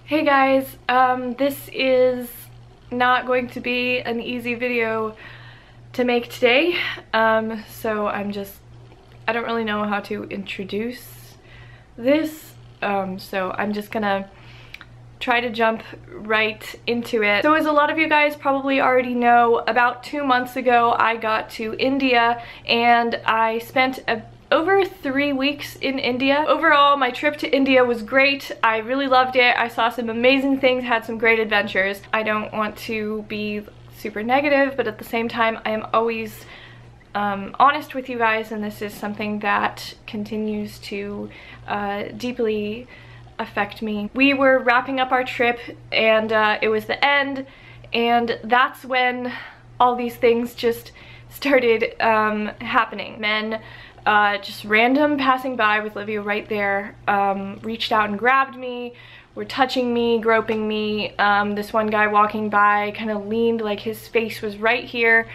Hey guys, this is not going to be an easy video to make today, so I don't really know how to introduce this, so I'm just gonna try to jump right into it. So as a lot of you guys probably already know, about 2 months ago I got to India and I spent over 3 weeks in India. Overall, my trip to India was great. I really loved it. I saw some amazing things, had some great adventures. I don't want to be super negative, but at the same time, I am always honest with you guys, and this is something that continues to deeply affect me. We were wrapping up our trip, and it was the end, and that's when all these things just started happening. Men just random passing by with Livia right there, reached out and grabbed me, were touching me, groping me. This one guy walking by kind of leaned, like his face was right here,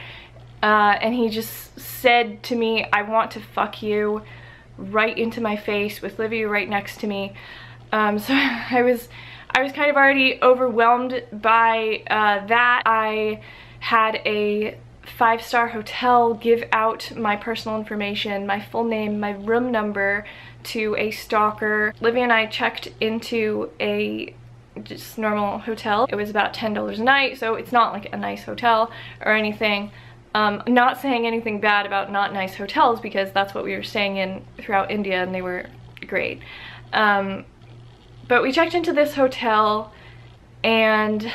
and he just said to me, "I want to fuck you," right into my face with Livia right next to me. So I was kind of already overwhelmed by that. I had a 5-star hotel give out my personal information, my full name, my room number to a stalker. Livia and I checked into a just normal hotel. It was about $10 a night, so it's not like a nice hotel or anything. I'm not saying anything bad about not nice hotels, because that's what we were staying in throughout India and they were great. But we checked into this hotel, and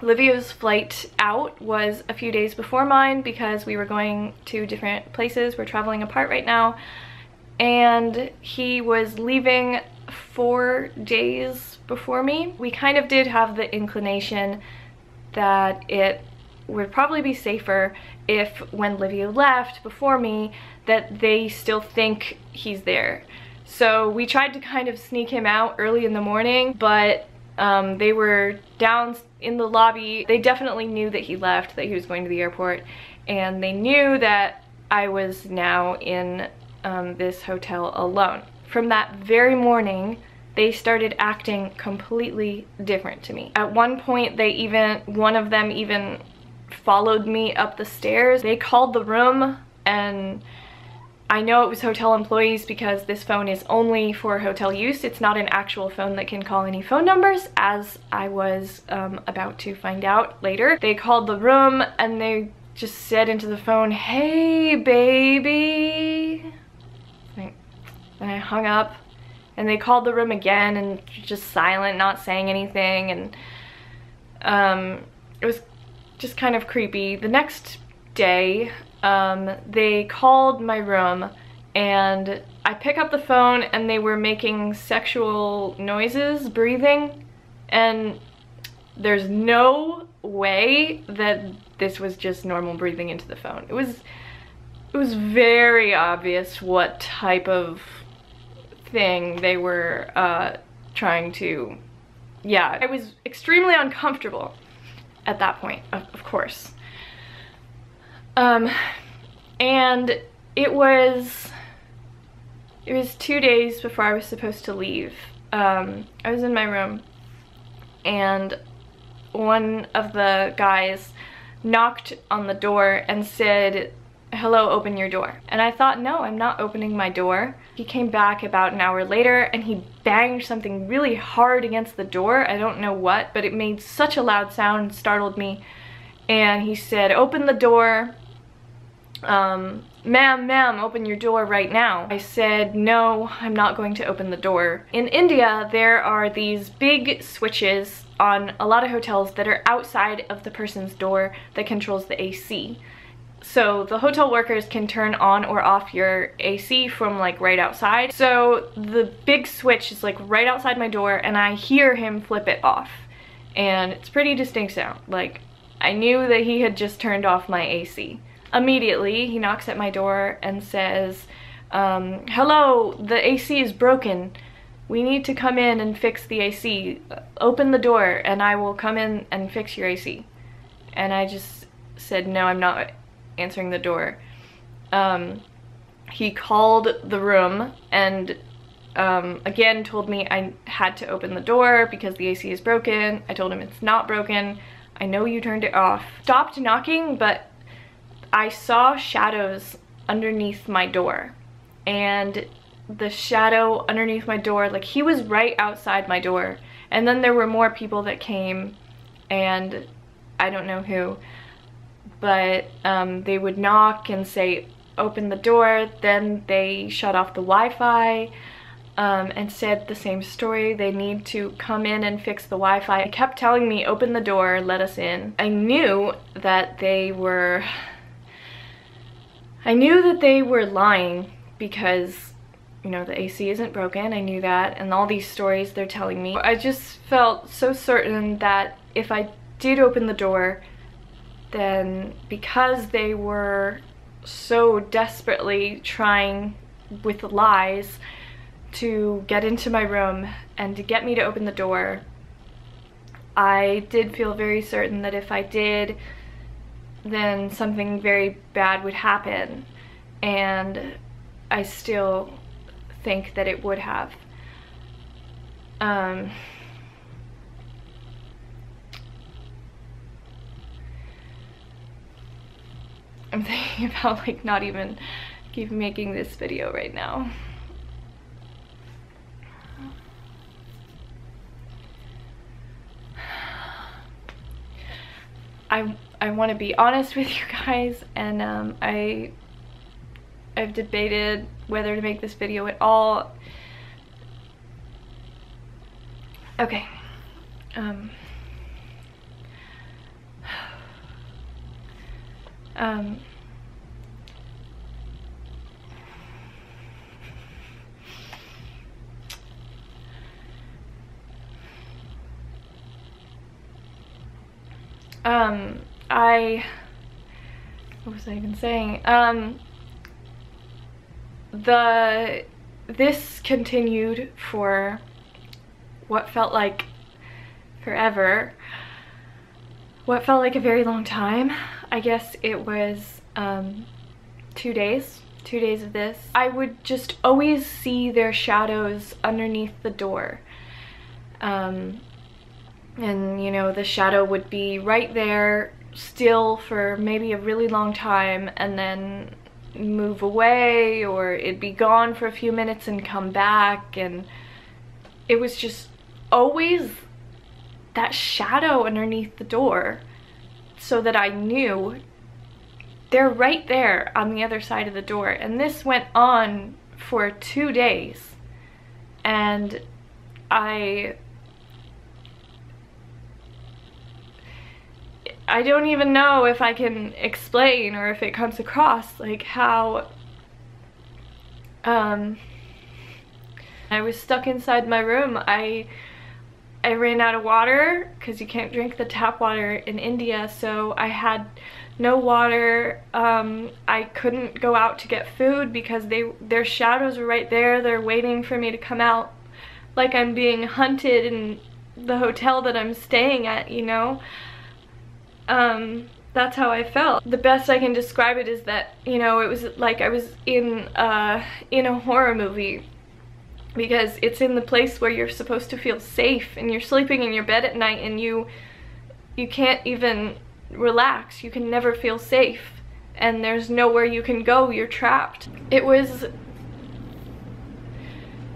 Livia's flight out was a few days before mine because we were going to different places. We're traveling apart right now, and he was leaving 4 days before me. We kind of did have the inclination that it would probably be safer if, when Livia left before me, that they still think he's there. So we tried to kind of sneak him out early in the morning, but they were down in the lobby. They definitely knew that he left, that he was going to the airport, and they knew that I was now in this hotel alone. From that very morning, they started acting completely different to me. At one point, one of them even followed me up the stairs. They called the room, and I know it was hotel employees because this phone is only for hotel use. It's not an actual phone that can call any phone numbers, as I was about to find out later. They called the room and they just said into the phone, "Hey, baby." And I hung up, and they called the room again and just silent, not saying anything, and it was just kind of creepy. The next day, they called my room, and I pick up the phone and they were making sexual noises, breathing, and there's no way that this was just normal breathing into the phone. It was very obvious what type of thing they were trying to, yeah. I was extremely uncomfortable at that point, of course. And it was 2 days before I was supposed to leave. I was in my room, and one of the guys knocked on the door and said, "Hello, open your door." And I thought, no, I'm not opening my door. He came back about an hour later and he banged something really hard against the door. I don't know what, but it made such a loud sound and startled me. And he said, "Open the door. Ma'am, open your door right now." I said, "No, I'm not going to open the door." In India, there are these big switches on a lot of hotels that are outside of the person's door that controls the AC. So the hotel workers can turn on or off your AC from like right outside. So the big switch is like right outside my door, and I hear him flip it off. And it's pretty distinct sound. Like, I knew that he had just turned off my AC. Immediately, he knocks at my door and says, "Hello, the AC is broken. We need to come in and fix the AC. Open the door and I will come in and fix your AC." And I just said, "No, I'm not answering the door." He called the room and again told me I had to open the door because the AC is broken. I told him it's not broken. I know you turned it off. Stopped knocking, but I saw shadows underneath my door. And the shadow underneath my door, like he was right outside my door. And then there were more people that came, and I don't know who, but they would knock and say, open the door. Then they shut off the Wi-Fi and said the same story. They need to come in and fix the Wi-Fi. They kept telling me, open the door, let us in. I knew that they were lying because, you know, the AC isn't broken. I knew that, and all these stories they're telling me. I just felt so certain that if I did open the door, then because they were so desperately trying with lies to get into my room and to get me to open the door, I did feel very certain that if I did, then something very bad would happen, and I still think that it would have. I'm thinking about like not even keep making this video right now. I want to be honest with you guys, and I've debated whether to make this video at all. Okay. What was I even saying? This continued for what felt like forever, what felt like a very long time. I guess it was 2 days of this. I would just always see their shadows underneath the door. And you know, the shadow would be right there still for maybe a really long time and then move away, or it'd be gone for a few minutes and come back, and it was just always that shadow underneath the door, so that I knew they're right there on the other side of the door. And this went on for 2 days, and I don't even know if I can explain or if it comes across like how I was stuck inside my room. I ran out of water because you can't drink the tap water in India, so I had no water. I couldn't go out to get food because their shadows were right there. They're waiting for me to come out, like I'm being hunted in the hotel that I'm staying at, you know? That's how I felt. The best I can describe it is that, you know, it was like I was in a horror movie, because it's in the place where you're supposed to feel safe, and you're sleeping in your bed at night and you can't even relax. You can never feel safe, and there's nowhere you can go. You're trapped. It was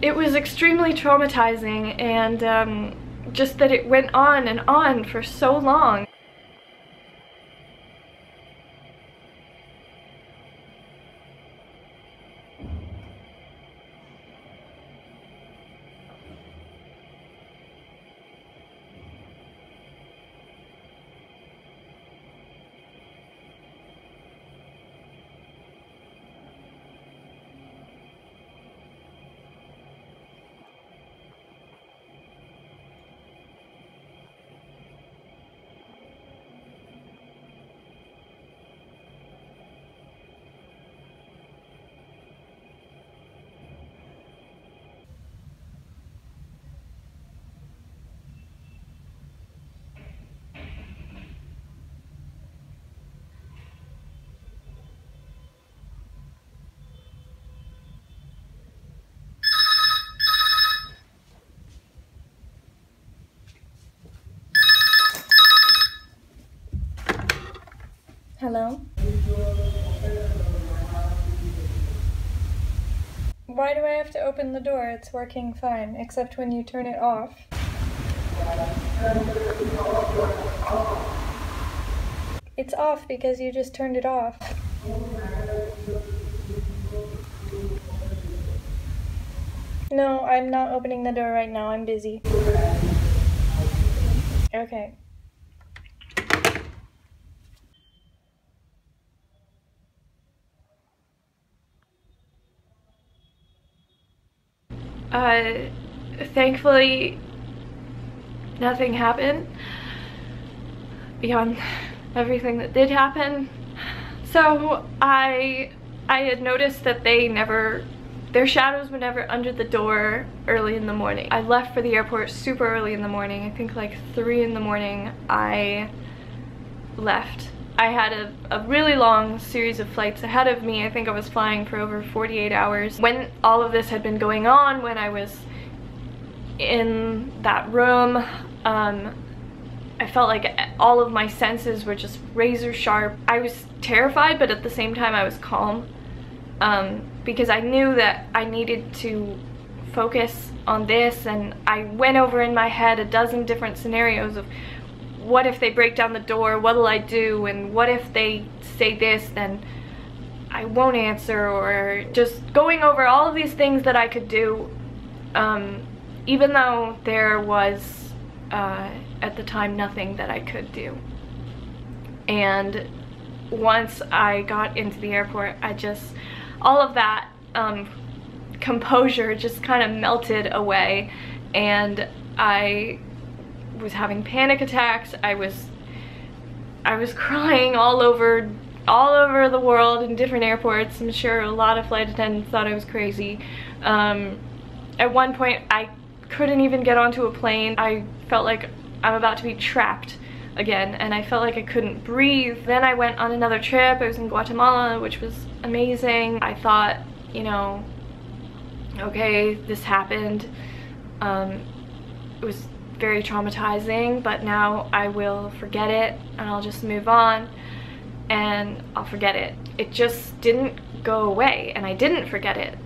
extremely traumatizing, and just that it went on and on for so long. Hello? Why do I have to open the door? It's working fine, except when you turn it off. It's off because you just turned it off. No, I'm not opening the door right now. I'm busy. Okay. Thankfully, nothing happened beyond everything that did happen. So I had noticed that their shadows were never under the door early in the morning. I left for the airport super early in the morning. I think like 3 in the morning I left. I had a really long series of flights ahead of me. I think I was flying for over 48 hours. When all of this had been going on, when I was in that room, I felt like all of my senses were just razor sharp. I was terrified, but at the same time I was calm, because I knew that I needed to focus on this, and I went over in my head a dozen different scenarios of what if they break down the door, what'll I do, and what if they say this, then I won't answer, or just going over all of these things that I could do, even though there was at the time nothing that I could do. And once I got into the airport, all of that composure just kind of melted away, and I was having panic attacks. I was crying all over the world in different airports. I'm sure a lot of flight attendants thought I was crazy. At one point I couldn't even get onto a plane. I felt like I'm about to be trapped again, and I felt like I couldn't breathe. Then I went on another trip. I was in Guatemala, which was amazing. I thought, you know, okay, this happened. It was very traumatizing, but now I will forget it and I'll just move on and I'll forget it. It just didn't go away, and I didn't forget it.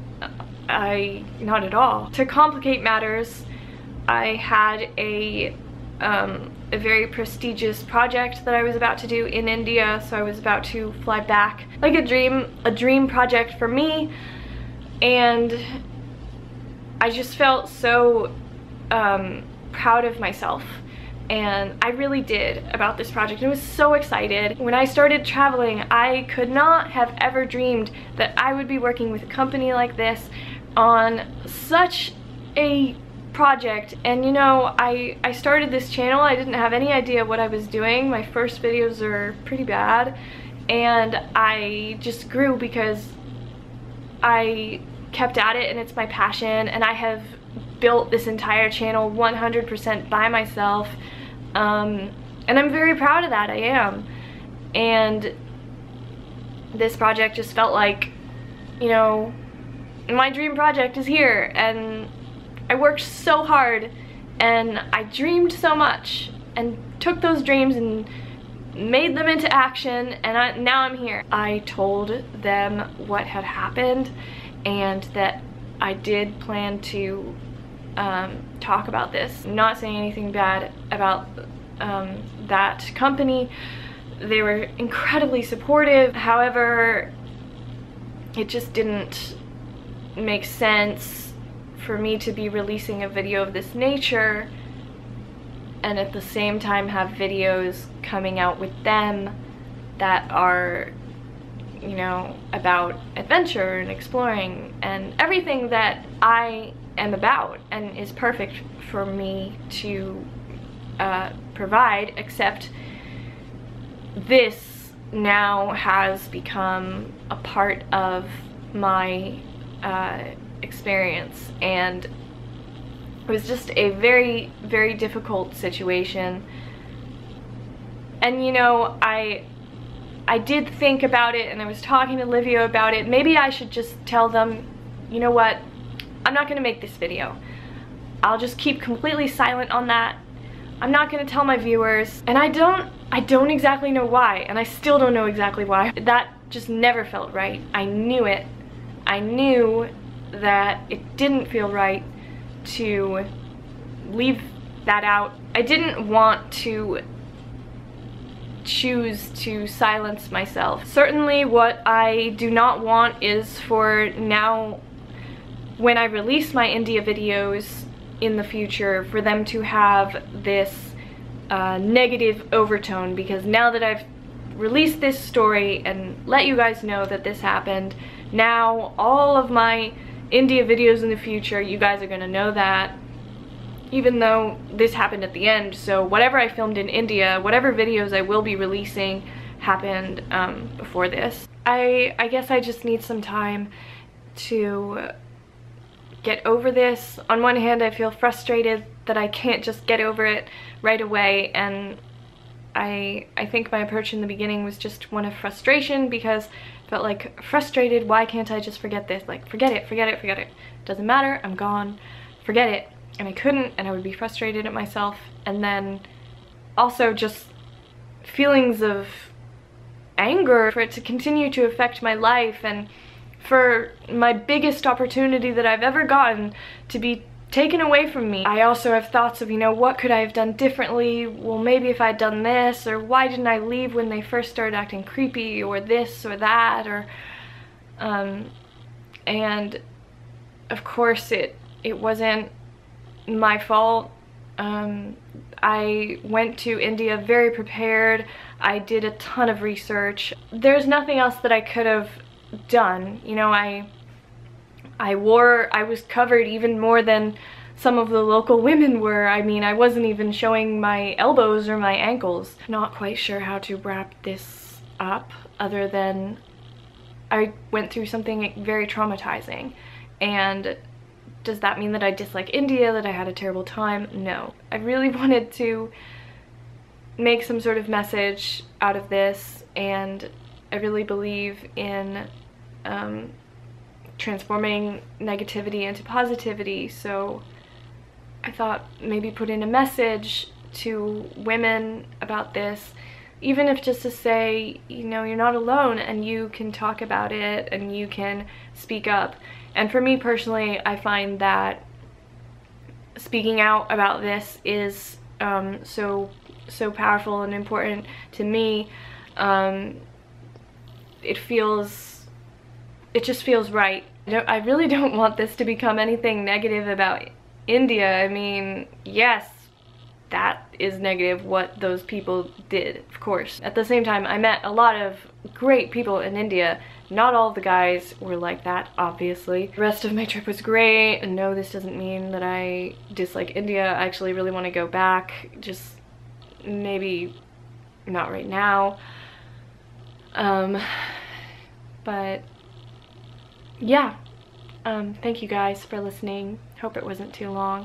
Not at all. To complicate matters, I had a very prestigious project that I was about to do in India, so I was about to fly back, like a dream project for me, and I just felt so proud of myself, and I really did, about this project. I was so excited. When I started traveling, I could not have ever dreamed that I would be working with a company like this on such a project. And you know, I started this channel, I didn't have any idea what I was doing. My first videos are pretty bad, and I just grew because I kept at it, and it's my passion, and I have built this entire channel 100% by myself, and I'm very proud of that. I am. And this project just felt like, you know, my dream project is here, and I worked so hard, and I dreamed so much, and took those dreams and made them into action, and now I'm here. I told them what had happened, and that I did plan to talk about this. I'm not saying anything bad about that company. They were incredibly supportive. However, it just didn't make sense for me to be releasing a video of this nature and at the same time have videos coming out with them that are, you know, about adventure and exploring and everything that I am about and is perfect for me to provide, except this now has become a part of my experience, and it was just a very, very difficult situation. And you know, I did think about it, and I was talking to Livia about it. Maybe I should just tell them, you know what, I'm not gonna make this video. I'll just keep completely silent on that. I'm not gonna tell my viewers, and I don't I don't exactly know why, and I still don't know exactly why. That just never felt right. I knew it. I knew that it didn't feel right to leave that out. I didn't want to choose to silence myself. Certainly what I do not want is for now, when I release my India videos in the future, for them to have this negative overtone, because now that I've released this story and let you guys know that this happened, now all of my India videos in the future, you guys are gonna know that, even though this happened at the end. So whatever I filmed in India, whatever videos I will be releasing happened before this. I guess I just need some time to get over this. On one hand, I feel frustrated that I can't just get over it right away, and I think my approach in the beginning was just one of frustration, because I felt like, frustrated, why can't I just forget this? Like, forget it, forget it, forget it. Doesn't matter, I'm gone, forget it. And I couldn't, and I would be frustrated at myself. And then also just feelings of anger for it to continue to affect my life, and for my biggest opportunity that I've ever gotten to be taken away from me. I also have thoughts of, you know, what could I have done differently? Well, maybe if I'd done this, or why didn't I leave when they first started acting creepy, or this or that, or and of course it wasn't my fault. I went to India very prepared. I did a ton of research. There's nothing else that I could have done. You know, I was covered even more than some of the local women were. I mean, I wasn't even showing my elbows or my ankles. Not quite sure how to wrap this up, other than I went through something very traumatizing. And does that mean that I dislike India, that I had a terrible time? No. I really wanted to make some sort of message out of this, and I really believe in transforming negativity into positivity. So I thought maybe put in a message to women about this, even if just to say, you know, you're not alone, and you can talk about it, and you can speak up. And for me personally, I find that speaking out about this is so powerful and important to me. It just feels right. I really don't want this to become anything negative about India. I mean, yes, that is negative, what those people did, of course. At the same time, I met a lot of great people in India. Not all of the guys were like that, obviously. The rest of my trip was great, and no, this doesn't mean that I dislike India. I actually really want to go back, just maybe not right now. But yeah, thank you guys for listening. Hope it wasn't too long.